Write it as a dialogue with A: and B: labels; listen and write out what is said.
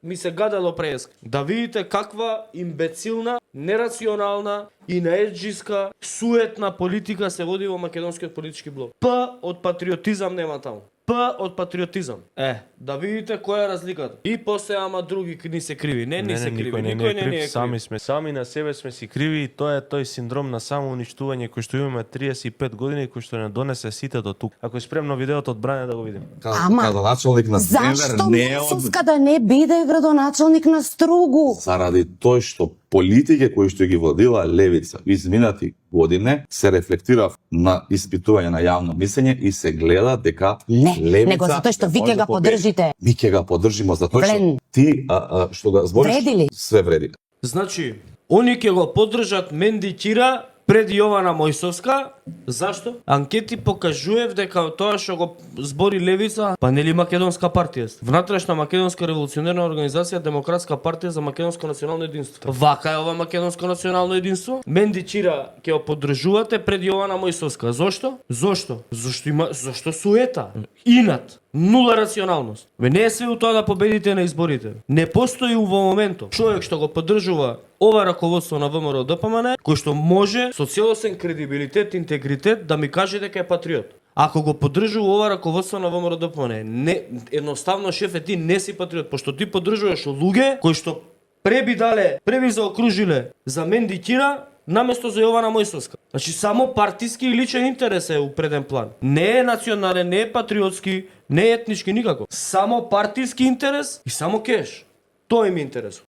A: ми се гадало преска. Да видите каква имбецилна, нерационална и наеджиска, суетна политика се води во македонскиот политички блок. П од патриотизам нема таму. П од патриотизам. Да видите која е разликата. И после ама други ни се криви. Не се криви. Никој не е крив.
B: Сами на себе сме си криви и тоа е тој синдром на самоуништување кој што имаме 35 години кој што не донесе сите до тук. Ако е спремно видеото од Бране да го видим.
C: Градоначалник на Денвер
D: Зашто
C: не е
D: Месовска да не биде градоначалник на Стругу?
C: заради тој што политike кои што ги водила левица изминати години се рефлектира на испитување на јавно мислење и се гледа дека
D: Не,
C: левица
D: него затоа што ви
C: може
D: ќе
C: да
D: го
C: победи.
D: поддржите.
C: Ми ќе го поддржимо затоа што
D: Влен.
C: ти што го збориш
D: Вреди ли?
C: све вреди.
A: Значи, они ќе го поддржат Менди Кира пред Јована Мојсовска. Зашто? Анкети покажуваат дека тоа што го збори левица, па нели македонска партија? Внатрешна македонска револуционерна организација, демократска партија за македонско национално единство. Вака е ова македонско национално единство? Менди Чира ќе го поддржувате пред Јована Мојсовска. Зошто? Зошто суета? Инат. Нула рационалност. Не е све у тоа да победите на изборите. Не постои во моментот човек што го поддржува ова раководство на ВМРО ДПМН, кој што може со целосен кредибилитет, интегритет да ми каже дека е патриот. Ако го поддржува ова раководство на ВМРО ДПМН, не едноставно шефе ти не си патриот, пошто ти поддржуваш луѓе кои што преби заокружиле за Менди Кира наместо за Јована Мојсовска. Значи само партиски и личен интерес е у преден план. Не е национален, не е патриотски, не е етнички никако. Само партиски интерес и само кеш. Тоа им е интересот.